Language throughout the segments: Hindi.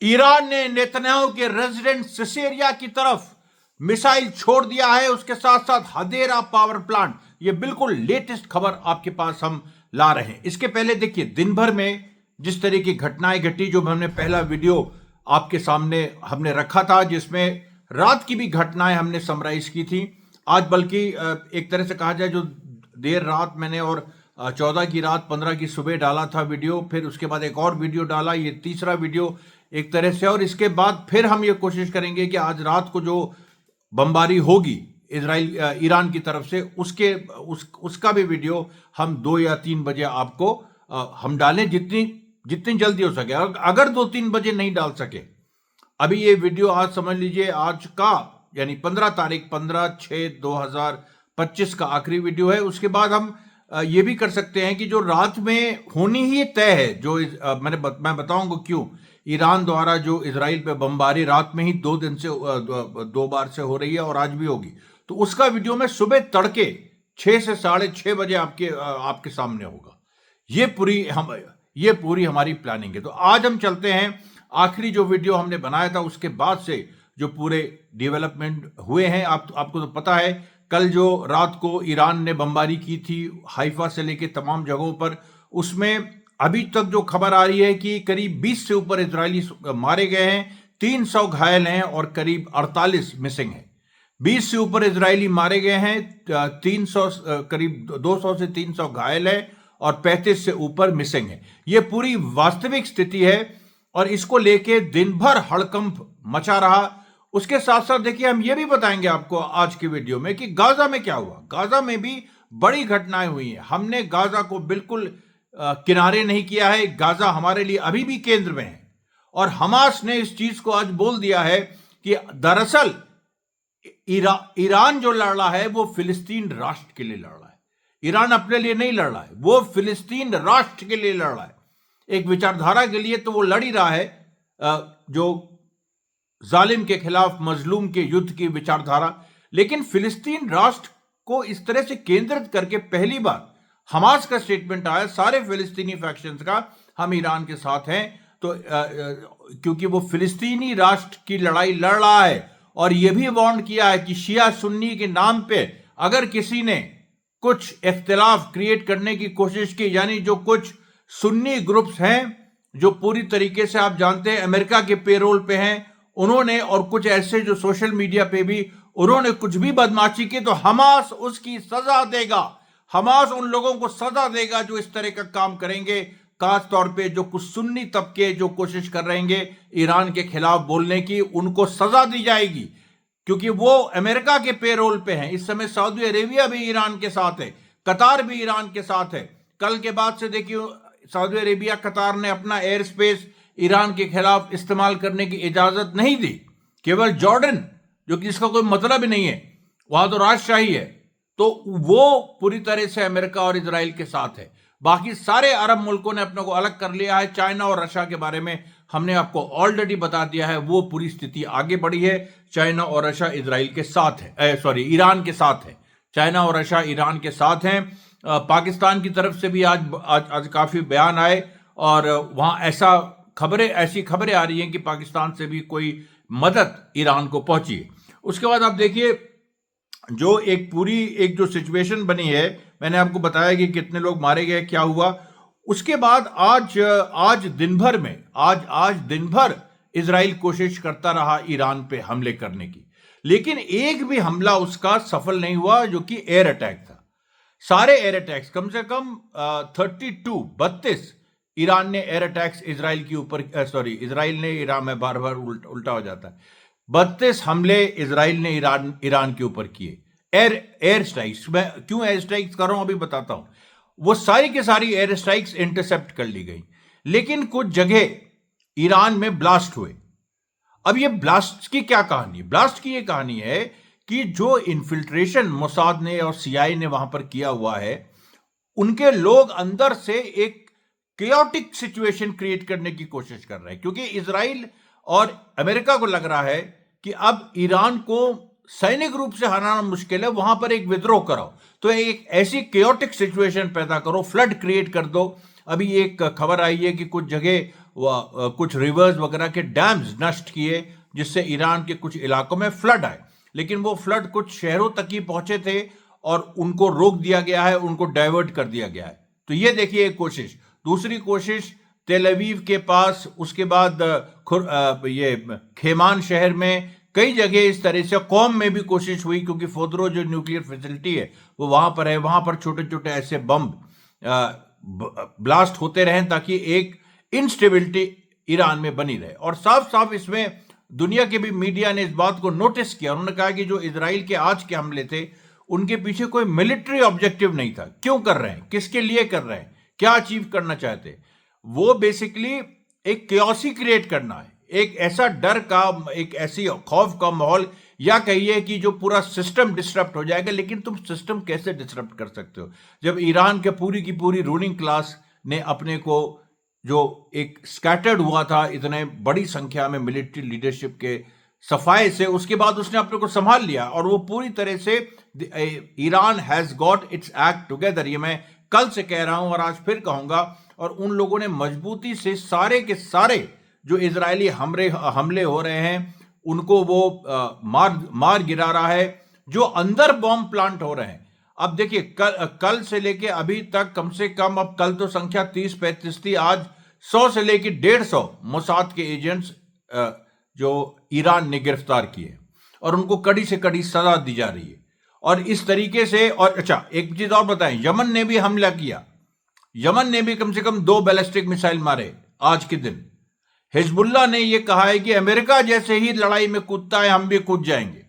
ईरान ने नेतन्याहू के रेजिडेंट सिसेरिया की तरफ मिसाइल छोड़ दिया है, उसके साथ साथ हदेरा पावर प्लांट। ये बिल्कुल लेटेस्ट खबर आपके पास हम ला रहे हैं। इसके पहले देखिए दिन भर में जिस तरह की घटनाएं घटी, जो हमने पहला वीडियो आपके सामने हमने रखा था, जिसमें रात की भी घटनाएं हमने समराइज की थी। आज बल्कि एक तरह से कहा जाए, जो देर रात मैंने और 14 की रात 15 की सुबह डाला था वीडियो, फिर उसके बाद एक और वीडियो डाला, ये तीसरा वीडियो एक तरह से। और इसके बाद फिर हम ये कोशिश करेंगे कि आज रात को जो बमबारी होगी ईरान की तरफ से, उसका भी वीडियो हम 2 या 3 बजे आपको हम डालें, जितनी जितनी जल्दी हो सके। अगर 2-3 बजे नहीं डाल सके, अभी ये वीडियो आज समझ लीजिए आज का यानी 15 तारीख 15/6/2025 का आखिरी वीडियो है। उसके बाद हम ये भी कर सकते हैं कि जो रात में होनी ही तय है, जो मैं बताऊंगा क्यों। ईरान द्वारा जो इजराइल पे बमबारी रात में ही 2 दिन से 2 बार से हो रही है और आज भी होगी, तो उसका वीडियो मैं सुबह तड़के 6 से 6:30 बजे आपके सामने होगा। ये पूरी हमारी प्लानिंग है। तो आज हम चलते हैं, आखिरी जो वीडियो हमने बनाया था उसके बाद से जो पूरे डेवलपमेंट हुए हैं। आपको तो पता है, कल जो रात को ईरान ने बमबारी की थी हाइफा से लेके तमाम जगहों पर, उसमें अभी तक जो खबर आ रही है कि करीब 20 से ऊपर इजरायली मारे गए हैं, 300 घायल हैं और करीब 48 मिसिंग हैं। 20 से ऊपर इजरायली मारे गए हैं, 300 करीब 200 से 300 घायल है और 35 से ऊपर मिसिंग है। यह पूरी वास्तविक स्थिति है और इसको लेके दिन भर हड़कंप मचा रहा। उसके साथ साथ देखिए, हम ये भी बताएंगे आपको आज की वीडियो में कि गाजा में क्या हुआ। गाजा में भी बड़ी घटनाएं हुई हैं। हमने गाजा को बिल्कुल किनारे नहीं किया है। गाजा हमारे लिए अभी भी केंद्र में है और हमास ने इस चीज को आज बोल दिया है कि दरअसल ईरान जो लड़ रहा है वो फिलिस्तीन राष्ट्र के लिए लड़ रहा है। ईरान अपने लिए नहीं लड़ रहा है, वो फिलिस्तीन राष्ट्र के लिए लड़ रहा है। एक विचारधारा के लिए तो वो लड़ ही रहा है, जो जालिम के खिलाफ मजलूम के युद्ध की विचारधारा। लेकिन फिलिस्तीन राष्ट्र को इस तरह से केंद्रित करके पहली बार हमास का स्टेटमेंट आया, सारे फिलिस्तीनी फैक्शंस का, हम ईरान के साथ हैं। तो क्योंकि वो फिलिस्तीनी राष्ट्र की लड़ाई लड़ रहा है और यह भी वार्न किया है कि शिया सुन्नी के नाम पे अगर किसी ने कुछ इख्तिलाफ क्रिएट करने की कोशिश की, यानी जो कुछ सुन्नी ग्रुप्स हैं जो पूरी तरीके से आप जानते हैं अमेरिका के पेरोल पे हैं, उन्होंने, और कुछ ऐसे जो सोशल मीडिया पे भी उन्होंने कुछ भी बदमाशी की, तो हमास उसकी सजा देगा। हमास उन लोगों को सजा देगा जो इस तरह का काम करेंगे, खास तौर पे जो कुछ सुन्नी तबके जो कोशिश कर रहेंगे ईरान के खिलाफ बोलने की, उनको सजा दी जाएगी क्योंकि वो अमेरिका के पेरोल पे हैं। इस समय सऊदी अरेबिया भी ईरान के साथ है, कतार भी ईरान के साथ है। कल के बाद से देखिए, सऊदी अरेबिया कतार ने अपना एयर स्पेस ईरान के खिलाफ इस्तेमाल करने की इजाजत नहीं दी। केवल जॉर्डन, जो कि इसका कोई मतलब ही नहीं है, वहां तो राजशाही है, तो वो पूरी तरह से अमेरिका और इजराइल के साथ है। बाकी सारे अरब मुल्कों ने अपने को अलग कर लिया है। चाइना और रशिया के बारे में हमने आपको ऑलरेडी बता दिया है, वो पूरी स्थिति आगे बढ़ी है। चाइना और रशिया इजराइल के साथ है, ईरान के साथ है। चाइना और रशिया ईरान के साथ हैं। पाकिस्तान की तरफ से भी आज काफी बयान आए और वहां ऐसी खबरें आ रही हैं कि पाकिस्तान से भी कोई मदद ईरान को पहुंची है। उसके बाद आप देखिए, जो एक जो सिचुएशन बनी है, मैंने आपको बताया कि कितने लोग मारे गए, क्या हुआ। उसके बाद आज दिन भर इजराइल कोशिश करता रहा ईरान पे हमले करने की, लेकिन एक भी हमला उसका सफल नहीं हुआ, जो कि एयर अटैक था। सारे एयर अटैक्स, कम से कम 32 ईरान ने एयर अटैक्स इजराइल के ऊपर, इजराइल ने ईरान में, बार बार उल्टा हो जाता है, 32 हमले इजराइल ने ईरान के ऊपर किए। एयर स्ट्राइक्स, मैं क्यों एयर स्ट्राइक्स कर रहा हूं अभी बताता हूं। वो सारी की सारी एयर स्ट्राइक्स इंटरसेप्ट कर ली गई, लेकिन कुछ जगह ईरान में ब्लास्ट हुए। अब ये ब्लास्ट की क्या कहानी? ब्लास्ट की ये कहानी है कि जो इन्फिल्ट्रेशन मोसाद ने और सीआईए ने वहां पर किया हुआ है, उनके लोग अंदर से एक केओटिक सिचुएशन क्रिएट करने की कोशिश कर रहे हैं, क्योंकि इजराइल और अमेरिका को लग रहा है कि अब ईरान को सैनिक रूप से हराना मुश्किल है, वहां पर एक विद्रोह कराओ, तो एक ऐसी केओटिक सिचुएशन पैदा करो, फ्लड क्रिएट कर दो। अभी एक खबर आई है कि कुछ जगह कुछ रिवर्स वगैरह के डैम्स नष्ट किए, जिससे ईरान के कुछ इलाकों में फ्लड आए, लेकिन वो फ्लड कुछ शहरों तक ही पहुंचे थे और उनको रोक दिया गया है, उनको डाइवर्ट कर दिया गया है। तो ये देखिए एक कोशिश। दूसरी कोशिश तेल अवीव के पास, उसके बाद ये खेमान शहर में, कई जगह इस तरह से कौम में भी कोशिश हुई, क्योंकि फोर्दो जो न्यूक्लियर फैसिलिटी है वो वहां पर है, वहां पर छोटे छोटे ऐसे बम ब्लास्ट होते रहें ताकि एक इंस्टेबिलिटी ईरान में बनी रहे। और साफ साफ इसमें दुनिया के भी मीडिया ने इस बात को नोटिस किया। उन्होंने कहा कि जो इजराइल के आज के हमले थे उनके पीछे कोई मिलिट्री ऑब्जेक्टिव नहीं था। क्यों कर रहे हैं, किसके लिए कर रहे हैं, क्या अचीव करना चाहते, वो बेसिकली एक क्योसी क्रिएट करना है, एक ऐसा डर का, एक ऐसी खौफ का माहौल, या कहिए कि जो पूरा सिस्टम डिस्टर्ब हो जाएगा। लेकिन तुम सिस्टम कैसे डिस्टर्ब कर सकते हो जब ईरान के पूरी की पूरी रूलिंग क्लास ने अपने को, जो एक स्कैटर्ड हुआ था इतने बड़ी संख्या में मिलिट्री लीडरशिप के सफाई से, उसके बाद उसने अपने को संभाल लिया और वो पूरी तरह से Iran has got its act together. ये मैं कल से कह रहा हूं और आज फिर कहूंगा। और उन लोगों ने मजबूती से सारे के सारे जो इजरायली हमले हो रहे हैं उनको वो मार गिरा रहा है, जो अंदर बॉम्ब प्लांट हो रहे हैं। अब देखिए कल से लेके अभी तक कम से कम, अब कल तो संख्या 30-35 थी, आज 100 से लेके 150 मोसाद के एजेंट्स जो ईरान ने गिरफ्तार किए और उनको कड़ी से कड़ी सजा दी जा रही है। और इस तरीके से, और अच्छा एक चीज और बताएं, यमन ने भी हमला किया, यमन ने भी कम से कम 2 बैलिस्टिक मिसाइल मारे आज के दिन। हिजबुल्लाह ने यह कहा है कि अमेरिका जैसे ही लड़ाई में कूदता है हम भी कूद जाएंगे।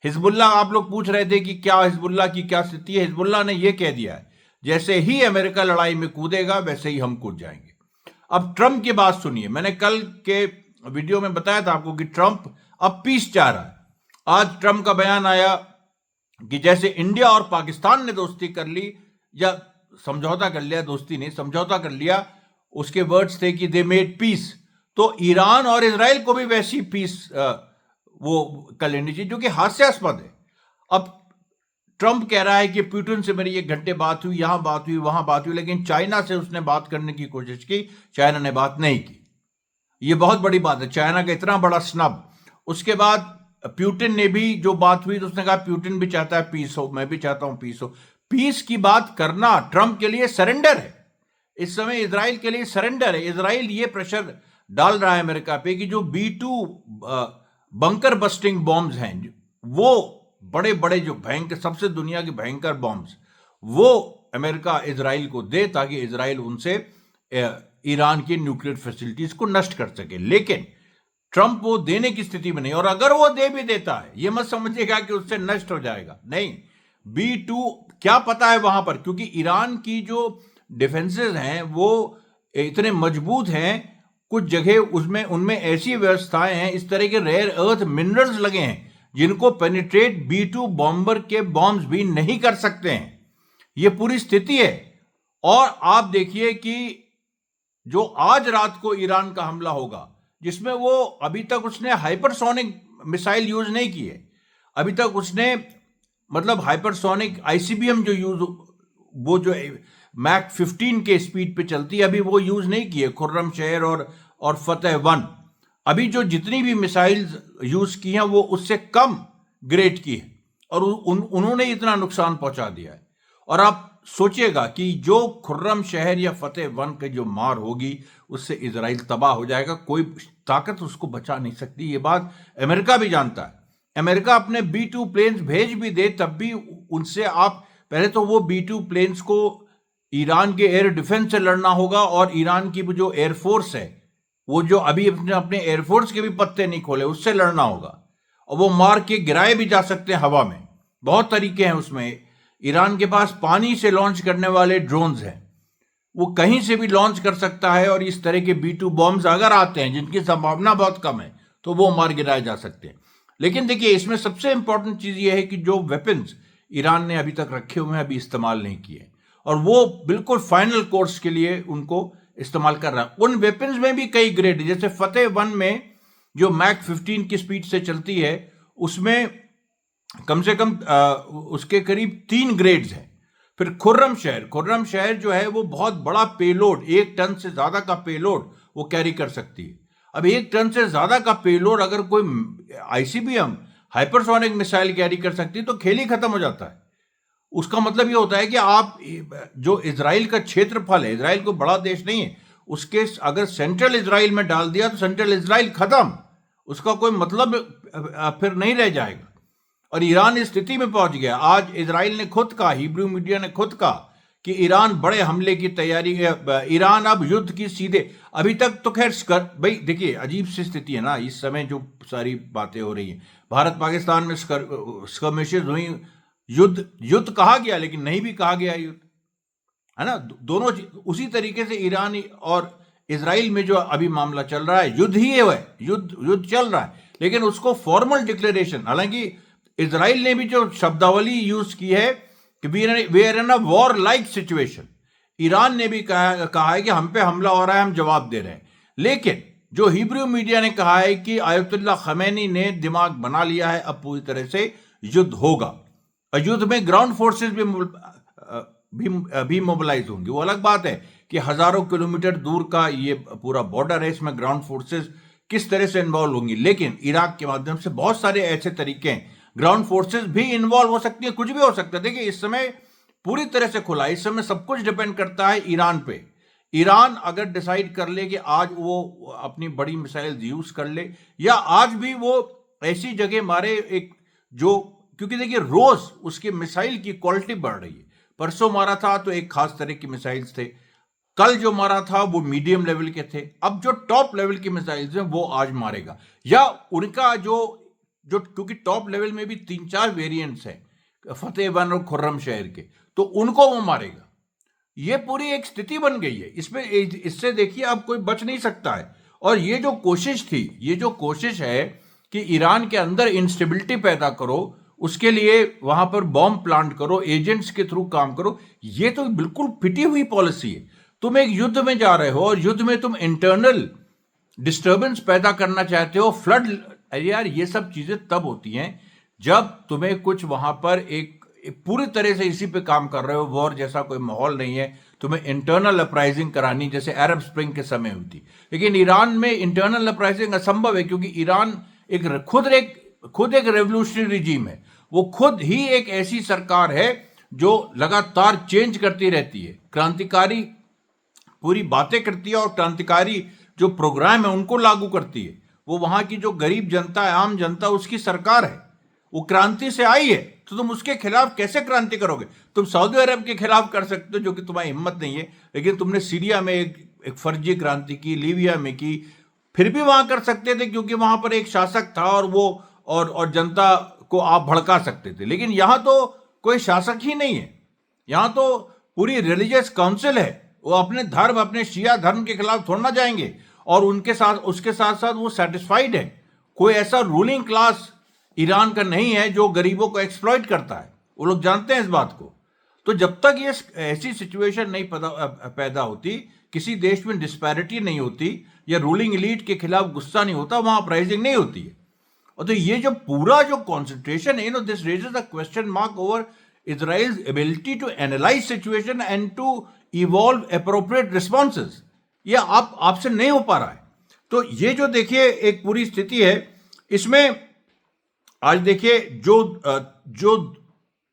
हिजबुल्लाह, आप लोग पूछ रहे थे कि क्या हिजबुल्लाह की क्या स्थिति है, हिजबुल्लाह ने यह कह दिया है जैसे ही अमेरिका लड़ाई में कूदेगा वैसे ही हम कूद जाएंगे। अब ट्रंप की बात सुनिए, मैंने कल के वीडियो में बताया था आपको कि ट्रंप अब पीस चाह रहा है। आज ट्रंप का बयान आया कि जैसे इंडिया और पाकिस्तान ने दोस्ती कर ली, या समझौता कर लिया, दोस्ती नहीं समझौता कर लिया, उसके वर्ड्स थे कि दे मेड पीस, तो ईरान और इजराइल को भी वैसी पीस वो कर लेनी चाहिए, जो कि हास्यास्पद है। अब ट्रंप कह रहा है कि पुतिन से मेरी 1 घंटे बात हुई, यहां बात हुई, वहां बात हुई, लेकिन चाइना से उसने बात करने की कोशिश की, चाइना ने बात नहीं की। ये बहुत बड़ी बात है, चाइना का इतना बड़ा स्नब। उसके बाद पुतिन ने भी जो बात हुई तो उसने कहा पुतिन भी चाहता है पीस हो, मैं भी चाहता हूं पीस हो। पीस की बात करना ट्रंप के लिए सरेंडर है, इस समय इजराइल के लिए सरेंडर है। इजराइल ये प्रेशर डाल रहा है अमेरिका पे कि जो B2 बंकर बस्टिंग बॉम्ब्स हैं, वो बड़े बड़े जो भयंकर, सबसे दुनिया के भयंकर बॉम्ब्स, वो अमेरिका इजराइल को दे ताकि इजराइल उनसे ईरान की न्यूक्लियर फैसिलिटीज को नष्ट कर सके। लेकिन ट्रंप वो देने की स्थिति में नहीं, और अगर वो दे भी देता है ये मत समझिएगा कि उससे नष्ट हो जाएगा, नहीं। B2 क्या पता है वहां पर, क्योंकि ईरान की जो डिफेंसेस हैं वो इतने मजबूत हैं, कुछ जगह उसमें उनमें ऐसी व्यवस्थाएं हैं, इस तरह के रेयर अर्थ मिनरल्स लगे हैं जिनको पेनिट्रेट B2 बॉम्बर के बॉम्ब्स भी नहीं कर सकते हैं। यह पूरी स्थिति है। और आप देखिए कि जो आज रात को ईरान का हमला होगा, जिसमें वो अभी तक उसने हाइपरसोनिक मिसाइल यूज नहीं की है, अभी तक उसने मतलब हाइपरसोनिक ICBM जो यूज, वो जो मैक 15 के स्पीड पे चलती है, अभी वो यूज नहीं की है। खुर्रम शहर और फतेह 1, अभी जो जितनी भी मिसाइल्स यूज की हैं वो उससे कम ग्रेड की है, और उन्होंने इतना नुकसान पहुंचा दिया है। और आप सोचिएगा कि जो खुर्रम शहर या फतेह 1 की जो मार होगी उससे इजराइल तबाह हो जाएगा, कोई ताकत उसको बचा नहीं सकती। ये बात अमेरिका भी जानता है। अमेरिका अपने B2 प्लेन्स भेज भी दे तब भी उनसे आप पहले तो वो B2 प्लेन्स को ईरान के एयर डिफेंस से लड़ना होगा, और ईरान की जो एयरफोर्स है, वो जो अभी अपने एयरफोर्स के भी पत्ते नहीं खोले, उससे लड़ना होगा। और वो मार के गिराए भी जा सकते हैं हवा में, बहुत तरीके हैं उसमें। ईरान के पास पानी से लॉन्च करने वाले ड्रोन्स हैं, वो कहीं से भी लॉन्च कर सकता है, और इस तरह के B2 बॉम्ब्स अगर आते हैं जिनकी संभावना बहुत कम है तो वो मार गिराए जा सकते हैं। लेकिन देखिए इसमें सबसे इंपॉर्टेंट चीज ये है कि जो वेपन्स ईरान ने अभी तक रखे हुए हैं अभी इस्तेमाल नहीं किए, और वो बिल्कुल फाइनल कोर्स के लिए उनको इस्तेमाल कर रहा है। उन वेपन्स में भी कई ग्रेड, जैसे फतेह 1 में जो मैक 15 की स्पीड से चलती है, उसमें कम से कम उसके करीब 3 ग्रेड्स हैं। फिर खुर्रम शहर जो है वो बहुत बड़ा पेलोड, 1 टन से ज्यादा का पेलोड वो कैरी कर सकती है। अब 1 टन से ज्यादा का पेलोड अगर कोई आईसीबीएम हाइपरसोनिक मिसाइल कैरी कर सकती है तो खेल ही खत्म हो जाता है। उसका मतलब ये होता है कि आप जो इजराइल का क्षेत्रफल है, इजराइल कोई बड़ा देश नहीं है, उसके अगर सेंट्रल इजराइल में डाल दिया तो सेंट्रल इजराइल खत्म, उसका कोई मतलब फिर नहीं रह जाएगा। और ईरान इस स्थिति में पहुंच गया। आज इजराइल ने खुद कहा, हिब्रू मीडिया ने खुद कहा कि ईरान बड़े हमले की तैयारी है, ईरान अब युद्ध की सीधे। अभी तक तो खैर भाई देखिए अजीब सी स्थिति है ना इस समय, जो सारी बातें हो रही हैं, भारत पाकिस्तान में स्कर्मिशेस हुई, युद्ध कहा गया लेकिन नहीं भी कहा गया युद्ध, है ना। दोनों उसी तरीके से ईरान और इजराइल में जो अभी मामला चल रहा है, युद्ध ही है, युद्ध चल रहा है, लेकिन उसको फॉर्मल डिक्लेरेशन, हालांकि इजराइल ने भी जो शब्दावली यूज की है कि we are in a war like situation, Iran ने भी कहा है कि हम पे हमला हो रहा है, हम जवाब दे रहे हैं। लेकिन जो हिब्रू मीडिया ने कहा है कि आयतुल्लाह खमैनी ने दिमाग बना लिया है, अब पूरी तरह से युद्ध होगा। और युद्ध में ग्राउंड फोर्सेस भी मोबिलाइज होंगी। वो अलग बात है कि हजारों किलोमीटर दूर का ये पूरा बॉर्डर है, इसमें ग्राउंड फोर्सेस किस तरह से इन्वॉल्व होंगी। लेकिन इराक के माध्यम से बहुत सारे ऐसे तरीके हैं, ग्राउंड फोर्सेस भी इन्वॉल्व हो सकती है, कुछ भी हो सकता है। देखिए इस समय पूरी तरह से खुला, इस समय सब कुछ डिपेंड करता है ईरान पे। ईरान अगर डिसाइड कर ले कि आज वो अपनी बड़ी मिसाइल यूज कर ले, या आज भी वो ऐसी जगह मारे एक जो, क्योंकि देखिए रोज उसकी मिसाइल की क्वालिटी बढ़ रही है। परसों मारा था तो एक खास तरह की मिसाइल्स थे, कल जो मारा था वो मीडियम लेवल के थे, अब जो टॉप लेवल की मिसाइल्स हैं वो आज मारेगा। या उनका जो क्योंकि टॉप लेवल में भी 3-4 वेरिएंट्स हैं फतेह वन और खुर्रम शहर के, तो उनको वो मारेगा। ये पूरी एक स्थिति बन गई है, इससे देखिए अब कोई बच नहीं सकता है। और ये जो कोशिश थी, ये जो कोशिश है कि ईरान के अंदर इंस्टेबिलिटी पैदा करो, उसके लिए वहां पर बॉम्ब प्लांट करो, एजेंट्स के थ्रू काम करो, ये तो बिल्कुल फिटी हुई पॉलिसी है। तुम एक युद्ध में जा रहे हो और युद्ध में तुम इंटरनल डिस्टर्बेंस पैदा करना चाहते हो, फ्लड। अरे यार ये सब चीजें तब होती हैं जब तुम्हें कुछ वहां पर एक पूरी तरह से इसी पे काम कर रहे हो, वॉर जैसा कोई माहौल नहीं है, तुम्हें इंटरनल अपराइजिंग करानी जैसे अरब स्प्रिंग के समय हुई थी। लेकिन ईरान में इंटरनल अपराइजिंग असंभव है, क्योंकि ईरान खुद एक रेवोल्यूशनरी रिजीम है, वो खुद ही एक ऐसी सरकार है जो लगातार चेंज करती रहती है, क्रांतिकारी पूरी बातें करती है और क्रांतिकारी जो प्रोग्राम है उनको लागू करती है। वो वहां की जो गरीब जनता है, आम जनता, उसकी सरकार है, वो क्रांति से आई है, तो तुम उसके खिलाफ कैसे क्रांति करोगे? तुम सऊदी अरब के खिलाफ कर सकते हो जो कि तुम्हारी हिम्मत नहीं है, लेकिन तुमने सीरिया में एक फर्जी क्रांति की, लीबिया में की, फिर भी वहां कर सकते थे क्योंकि वहां पर एक शासक था और वो और जनता को आप भड़का सकते थे। लेकिन यहां तो कोई शासक ही नहीं है, यहां तो पूरी रिलीजियस काउंसिल है, वो अपने धर्म, अपने शिया धर्म के खिलाफ थोड़ा ना जाएंगे, और उसके साथ साथ वो सेटिस्फाइड है। कोई ऐसा रूलिंग क्लास ईरान का नहीं है जो गरीबों को एक्सप्लॉइट करता है, वो लोग जानते हैं इस बात को। तो जब तक ये ऐसी सिचुएशन नहीं पैदा होती, किसी देश में डिस्पैरिटी नहीं होती, या रूलिंग एलीट के खिलाफ गुस्सा नहीं होता, वहां अपराइजिंग नहीं होती है। और तो ये जो पूरा जो कॉन्सेंट्रेशन है, this raises a question mark over Israel's ability to analyse situation and to evolve appropriate responses. ये आपसे नहीं हो पा रहा है। तो ये जो देखिए एक पूरी स्थिति है, इसमें आज देखिए जो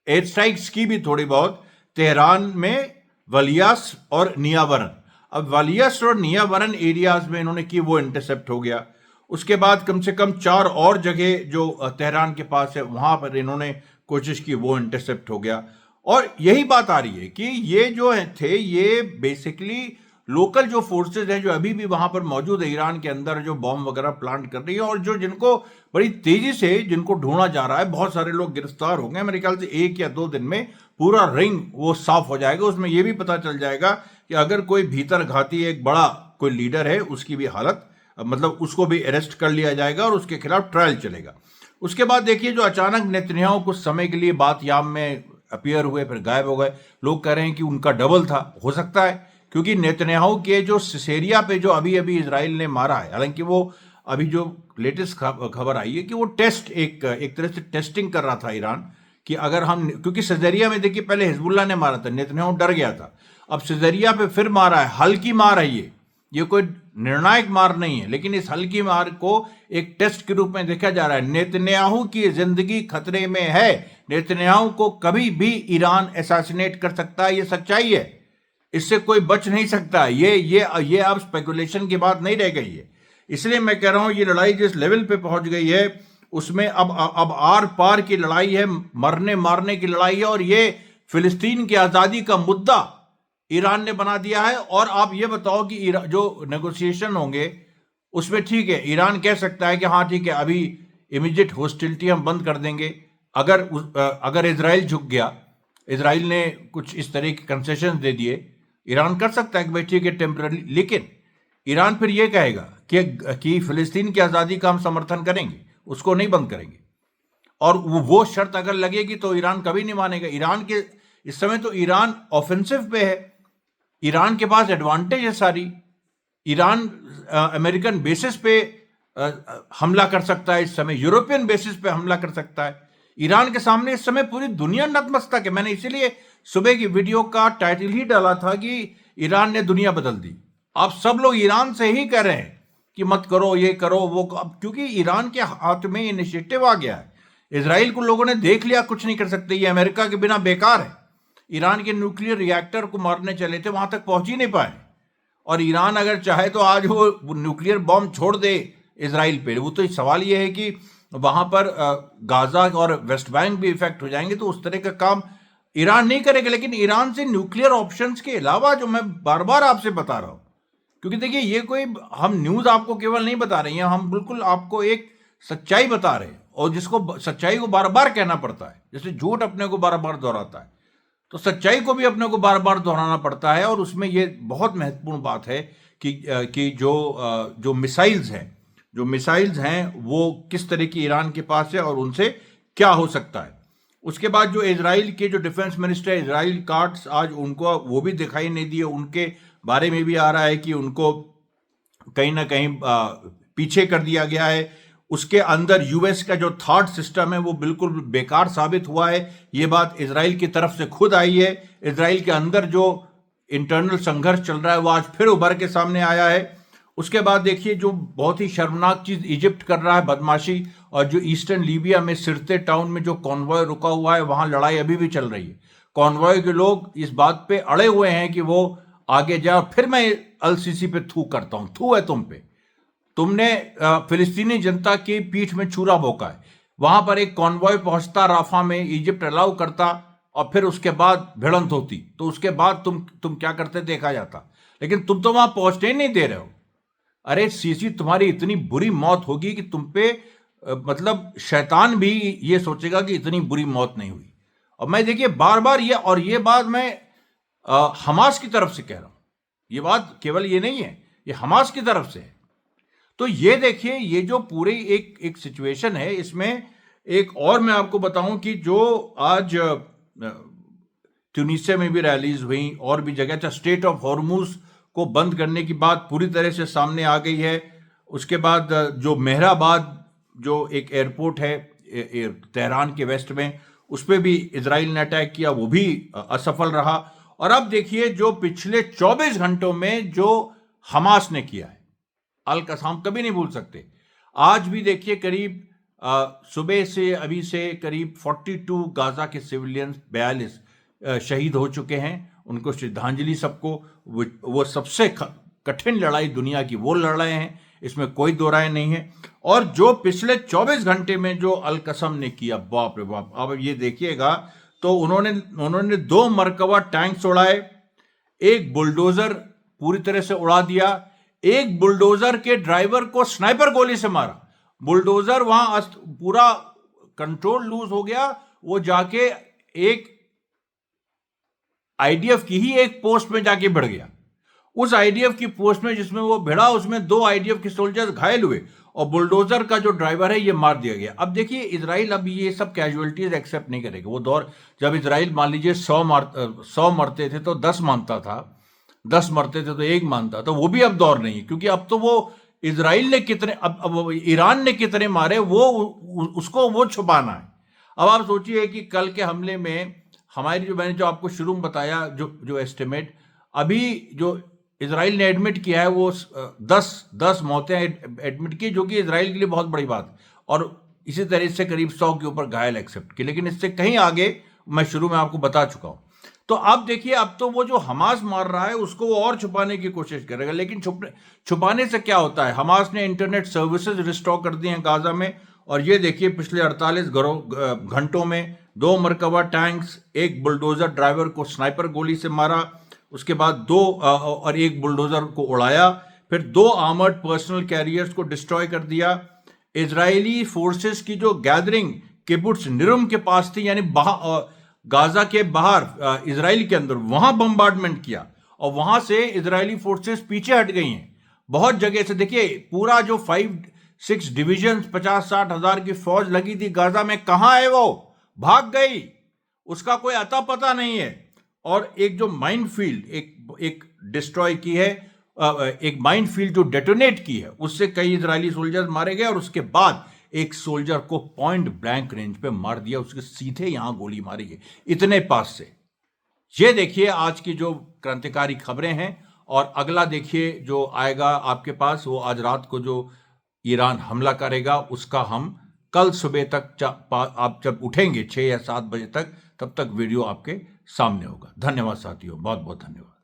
एयर स्ट्राइक्स की भी थोड़ी बहुत तेहरान में वलियास और नियावरन, अब वलियास और नियावरन एरियाज में इन्होंने की, वो इंटरसेप्ट हो गया। उसके बाद कम से कम 4 और जगह जो तेहरान के पास है वहां पर इन्होंने कोशिश की, वो इंटरसेप्ट हो गया। और यही बात आ रही है कि ये जो थे, ये बेसिकली लोकल जो फोर्सेज हैं जो अभी भी वहां पर मौजूद है ईरान के अंदर, जो बॉम्ब वगैरह प्लांट कर रही है, और जो जिनको बड़ी तेजी से जिनको ढूंढा जा रहा है, बहुत सारे लोग गिरफ्तार हो गए। मेरे ख्याल से 1 या 2 दिन में पूरा रिंग वो साफ हो जाएगा। उसमें यह भी पता चल जाएगा कि अगर कोई भीतर घाती एक बड़ा कोई लीडर है, उसकी भी हालत, मतलब उसको भी अरेस्ट कर लिया जाएगा और उसके खिलाफ ट्रायल चलेगा। उसके बाद देखिए जो अचानक नेतन्याहू कुछ समय के लिए बातयाब में अपीयर हुए, फिर गायब हो गए। लोग कह रहे हैं कि उनका डबल था, हो सकता है, क्योंकि नेतन्याहू के जो सिसेरिया पे जो अभी अभी इजराइल ने मारा है, हालांकि वो अभी जो लेटेस्ट खबर आई है कि वो टेस्ट एक तरह से टेस्टिंग कर रहा था ईरान, कि अगर हम, क्योंकि सिसेरिया में देखिए पहले हिजबुल्लाह ने मारा था, नेतन्याहू डर गया था, अब सिसेरिया पे फिर मारा है, हल्की मार है ये कोई निर्णायक मार नहीं है, लेकिन इस हल्की मार को एक टेस्ट के रूप में देखा जा रहा है। नेतन्याहू की जिंदगी खतरे में है। नेतन्याहू को कभी भी ईरान असैसिनेट कर सकता है, ये सच्चाई है, इससे कोई बच नहीं सकता। ये अब स्पेकुलेशन की बात नहीं रह गई है। इसलिए मैं कह रहा हूं ये लड़ाई जिस लेवल पे पहुंच गई है उसमें अब आर पार की लड़ाई है, मरने मारने की लड़ाई है, और ये फिलिस्तीन की आजादी का मुद्दा ईरान ने बना दिया है। और आप ये बताओ कि जो नेगोशिएशन होंगे उसमें ठीक है, ईरान कह सकता है कि हाँ ठीक है अभी इमीडिएट हॉस्टिलिटी हम बंद कर देंगे। अगर इजराइल झुक गया, इजराइल ने कुछ इस तरह के कंसेशन दे दिए, ईरान कर सकता है कि भाई ठीक है टेम्पररी, लेकिन ईरान फिर यह कहेगा कि फिलिस्तीन की आज़ादी का हम समर्थन करेंगे, उसको नहीं बंद करेंगे। और वो शर्त अगर लगेगी तो ईरान कभी नहीं मानेगा। ईरान के इस समय तो ईरान ऑफेंसिव पे है, ईरान के पास एडवांटेज है सारी। ईरान अमेरिकन बेसिस पे हमला कर सकता है इस समय, यूरोपियन बेसिस पे हमला कर सकता है। ईरान के सामने इस समय पूरी दुनिया नतमस्तक है। मैंने इसीलिए सुबह की वीडियो का टाइटल ही डाला था कि ईरान ने दुनिया बदल दी। आप सब लोग ईरान से ही कह रहे हैं कि मत करो, ये करो, वो क्योंकि ईरान के हाथ में इनिशिएटिव आ गया है। इजराइल को लोगों ने देख लिया, कुछ नहीं कर सकते, ये अमेरिका के बिना बेकार है। ईरान के न्यूक्लियर रिएक्टर को मारने चले थे, वहां तक पहुंच ही नहीं पाए। और ईरान अगर चाहे तो आज वो न्यूक्लियर बॉम्ब छोड़ दे इजराइल पे। वो तो सवाल ये है कि वहां पर गाजा और वेस्ट बैंक भी इफेक्ट हो जाएंगे, तो उस तरह का काम ईरान नहीं करेगा। लेकिन ईरान से न्यूक्लियर ऑप्शंस के अलावा, जो मैं बार बार आपसे बता रहा हूं, क्योंकि देखिए ये कोई हम न्यूज आपको केवल नहीं बता रही हैं, हम बिल्कुल आपको एक सच्चाई बता रहे हैं, और जिसको सच्चाई को बार बार कहना पड़ता है, जैसे झूठ अपने को बार बार दोहराता है, तो सच्चाई को भी अपने को बार बार दोहराना पड़ता है। और उसमें ये बहुत महत्वपूर्ण बात है कि जो मिसाइल्स हैं वो किस तरह की ईरान के पास है और उनसे क्या हो सकता है। उसके बाद जो इजराइल के जो डिफेंस मिनिस्टर है इजराइल काट्स, आज उनको वो भी दिखाई नहीं दिए। उनके बारे में भी आ रहा है कि उनको कहीं ना कहीं पीछे कर दिया गया है। उसके अंदर यूएस का जो थॉट सिस्टम है वो बिल्कुल बेकार साबित हुआ है। ये बात इजराइल की तरफ से खुद आई है। इजराइल के अंदर जो इंटरनल संघर्ष चल रहा है वो आज फिर उभर के सामने आया है। उसके बाद देखिए जो बहुत ही शर्मनाक चीज इजिप्ट कर रहा है, बदमाशी, और जो ईस्टर्न लीबिया में सिरते टाउन में जो कॉन्वॉय रुका हुआ है वहां लड़ाई अभी भी चल रही है। कॉन्वॉय के लोग इस बात पे अड़े हुए हैं कि वो आगे जाए। फिर मैं अल सीसी पे थू करता हूं, थू है तुम पे। तुमने फिलिस्तीनी जनता की पीठ में छुरा भोंका है। वहां पर एक कॉन्वॉय पहुंचता राफा में, इजिप्ट अलाउ करता, और फिर उसके बाद भिड़ंत होती, तो उसके बाद तुम क्या करते देखा जाता। लेकिन तुम तो वहां पहुंचने ही नहीं दे रहे हो। अरे सीसी, तुम्हारी इतनी बुरी मौत होगी कि तुम पे मतलब शैतान भी ये सोचेगा कि इतनी बुरी मौत नहीं हुई। और मैं देखिए बार बार ये बात मैं हमास की तरफ से कह रहा हूं। ये बात केवल ये नहीं है, ये हमास की तरफ से है। तो ये देखिए ये जो पूरी एक सिचुएशन है, इसमें एक और मैं आपको बताऊं कि जो आज ट्यूनीशिया में भी रैलीज हुई और भी जगह, अच्छा स्टेट ऑफ हॉर्मुज को बंद करने की बात पूरी तरह से सामने आ गई है। उसके बाद जो मेहराबाद जो एक एयरपोर्ट है तेहरान के वेस्ट में, उस पर भी इजराइल ने अटैक किया, वो भी असफल रहा। और अब देखिए जो पिछले 24 घंटों में जो हमास ने किया है, अल कसाम कभी नहीं भूल सकते। आज भी देखिए करीब सुबह से अभी से करीब 42 गाजा के सिविलियंस 42 शहीद हो चुके हैं। उनको श्रद्धांजलि सबको। वो सबसे कठिन लड़ाई दुनिया की वो लड़ रहे हैं, इसमें कोई दो राय नहीं है। और जो पिछले 24 घंटे में जो अल कसम ने किया, बाप रे बाप। अब ये देखिएगा तो उन्होंने 2 मरकबा टैंक्स उड़ाए, एक बुलडोजर पूरी तरह से उड़ा दिया, एक बुलडोजर के ड्राइवर को स्नाइपर गोली से मारा। बुलडोजर वहां पूरा कंट्रोल लूज हो गया, वो जाके एक आईडीएफ की ही एक पोस्ट में जाके भिड़ गया। उस आईडीएफ की पोस्ट में जिसमें वो भिड़ा, उसमें 2 आईडीएफ के सोल्जर्स घायल हुए और बुलडोजर का जो ड्राइवर है ये मार दिया गया। अब देखिए इजराइल अब ये सब कैजुअलिटीज एक्सेप्ट नहीं करेगा। वो दौर जब इजराइल मान लीजिए 100 मरते थे तो 10 मानता था, 10 मरते थे तो 1 मानता था। वो भी अब दौर नहीं है, क्योंकि अब तो वो इजराइल ने कितने, अब ईरान ने कितने मारे वो उसको वो छुपाना है। अब आप सोचिए कि कल के हमले में हमारी मैंने जो आपको शुरू में बताया जो एस्टिमेट, अभी जो इजराइल ने एडमिट किया है वो 10 मौतें एडमिट की, जो कि इजराइल के लिए बहुत बड़ी बात है। और इसी तरह से करीब 100 के ऊपर घायल एक्सेप्ट की, लेकिन इससे कहीं आगे मैं शुरू में आपको बता चुका हूं। तो अब देखिए, अब तो वो जो हमास मार रहा है उसको वो और छुपाने की कोशिश करेगा, लेकिन छुपाने से क्या होता है? हमास ने इंटरनेट सर्विसेज रिस्टोर कर दी हैं गाजा में, और ये देखिए पिछले 48 घंटों में 2 मरकबा टैंक्स, 1 बुलडोजर ड्राइवर को स्नाइपर गोली से मारा, उसके बाद 2 और 1 बुलडोजर को उड़ाया, फिर 2 आर्मर्ड पर्सनल कैरियर्स को डिस्ट्रॉय कर दिया। इजरायली फोर्सेस की जो गैदरिंग किबुट्स निरुम के पास थी, यानी गाजा के बाहर इजराइल के अंदर, वहां बम्बार्डमेंट किया, और वहां से इजरायली फोर्सेस पीछे हट गई हैं। बहुत जगह से देखिए, पूरा जो 5-6 डिविजन 50-60 हजार की फौज लगी थी गाजा में, कहां है वो? भाग गई, उसका कोई अता पता नहीं है। और एक जो माइंड फील्ड एक डिस्ट्रॉय की है, एक माइंड फील्ड जो डेटोनेट की है, उससे कई इजरायली सोल्जर्स मारे गए, और उसके बाद एक सोल्जर को पॉइंट ब्लैंक रेंज पे मार दिया, उसके सीधे यहां गोली मारी गई, इतने पास से। ये देखिए आज की जो क्रांतिकारी खबरें हैं। और अगला देखिए जो आएगा आपके पास, वो आज रात को जो ईरान हमला करेगा, उसका हम कल सुबह तक आप जब उठेंगे 6 या 7 बजे तक, तब तक वीडियो आपके सामने होगा। धन्यवाद साथियों, बहुत बहुत धन्यवाद।